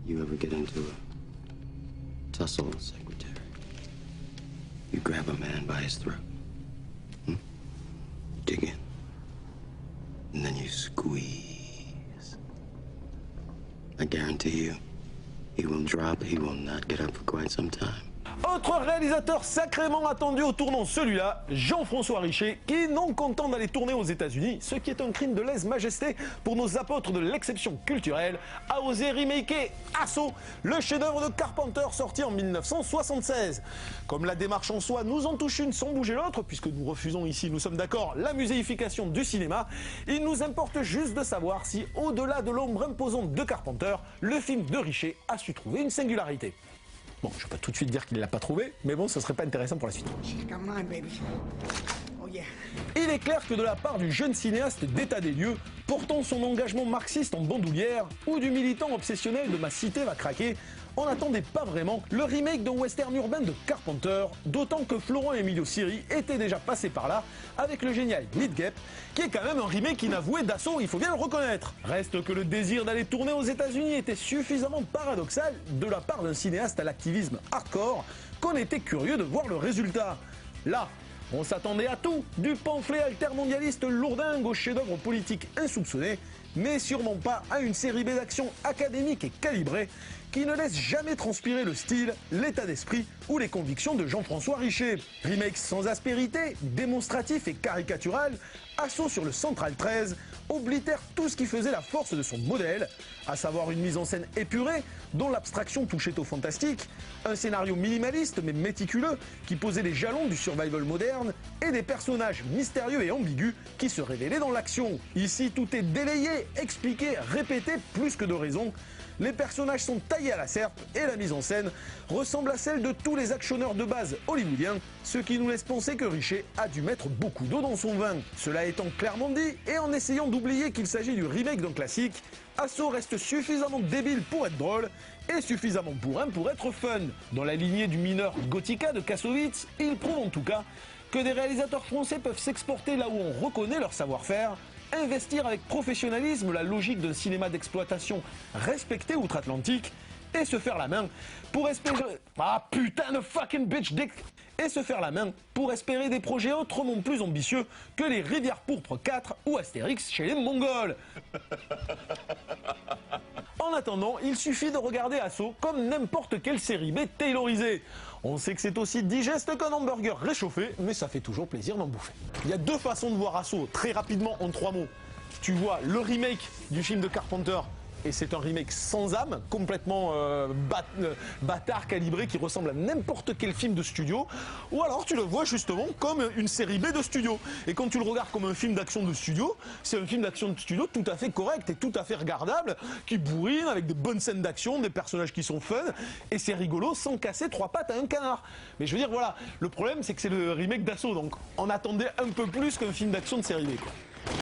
You ever get into a tussle, secretary? You grab a man by his throat. Dig in. And then you squeeze. I guarantee you, he will drop, he will not get up for quite some time. Autre réalisateur sacrément attendu au tournant, celui-là, Jean-François Richet, qui, non content d'aller tourner aux États-Unis, ce qui est un crime de lèse-majesté pour nos apôtres de l'exception culturelle, a osé remaker Assaut, le chef-d'œuvre de Carpenter sorti en 1976. Comme la démarche en soi nous en touche une sans bouger l'autre, puisque nous refusons ici, nous sommes d'accord, la muséification du cinéma, il nous importe juste de savoir si, au-delà de l'ombre imposante de Carpenter, le film de Richet a su trouver une singularité. Bon, je ne vais pas tout de suite dire qu'il ne l'a pas trouvé, mais bon, ce serait pas intéressant pour la suite. Il est clair que de la part du jeune cinéaste d'état des lieux, portant son engagement marxiste en bandoulière, ou du militant obsessionnel de ma cité va craquer, on n'attendait pas vraiment le remake d'un western urbain de Carpenter, d'autant que Florent Emilio Siri était déjà passé par là avec le génial Meet Gap, qui est quand même un remake inavoué d'Assaut, il faut bien le reconnaître. Reste que le désir d'aller tourner aux États-Unis était suffisamment paradoxal de la part d'un cinéaste à l'activisme hardcore qu'on était curieux de voir le résultat. Là, on s'attendait à tout, du pamphlet altermondialiste lourdingue au chef-d'œuvre politique insoupçonné, mais sûrement pas à une série B d'action académique et calibrée qui ne laisse jamais transpirer le style, l'état d'esprit ou les convictions de Jean-François Richet. Remake sans aspérité, démonstratif et caricatural, Assaut sur le Central 13 oblitère tout ce qui faisait la force de son modèle, à savoir une mise en scène épurée, dont l'abstraction touchait au fantastique, un scénario minimaliste mais méticuleux qui posait les jalons du survival moderne, et des personnages mystérieux et ambigus qui se révélaient dans l'action. Ici, tout est délayé, expliqué, répété plus que de raison. Les personnages sont taillés à la serpe et la mise en scène ressemble à celle de tous les actionneurs de base hollywoodiens, ce qui nous laisse penser que Richet a dû mettre beaucoup d'eau dans son vin. Cela étant clairement dit, et en essayant d'oublier qu'il s'agit du remake d'un classique, Assaut reste suffisamment débile pour être drôle et suffisamment bourrin pour être fun. Dans la lignée du mineur Gothica de Kassovitz, il prouve en tout cas que des réalisateurs français peuvent s'exporter là où on reconnaît leur savoir-faire, investir avec professionnalisme la logique d'un cinéma d'exploitation respecté outre-Atlantique et se faire la main pour espérer... Ah putain de fucking bitch dick. Et se faire la main pour espérer des projets autrement plus ambitieux que les Rivières Pourpres 4 ou Astérix chez les Mongols. En attendant, il suffit de regarder Assaut comme n'importe quelle série B taylorisée. On sait que c'est aussi digeste qu'un hamburger réchauffé, mais ça fait toujours plaisir d'en bouffer. Il y a deux façons de voir Assaut, très rapidement en 3 mots. Tu vois le remake du film de Carpenter, et c'est un remake sans âme, complètement bâtard calibré qui ressemble à n'importe quel film de studio, ou alors tu le vois justement comme une série B de studio. Et quand tu le regardes comme un film d'action de studio, c'est un film d'action de studio tout à fait correct et tout à fait regardable, qui bourrine avec de bonnes scènes d'action, des personnages qui sont fun, et c'est rigolo sans casser 3 pattes à un canard. Mais je veux dire, voilà, le problème c'est que c'est le remake d'Assaut, donc on attendait un peu plus qu'un film d'action de série B, quoi.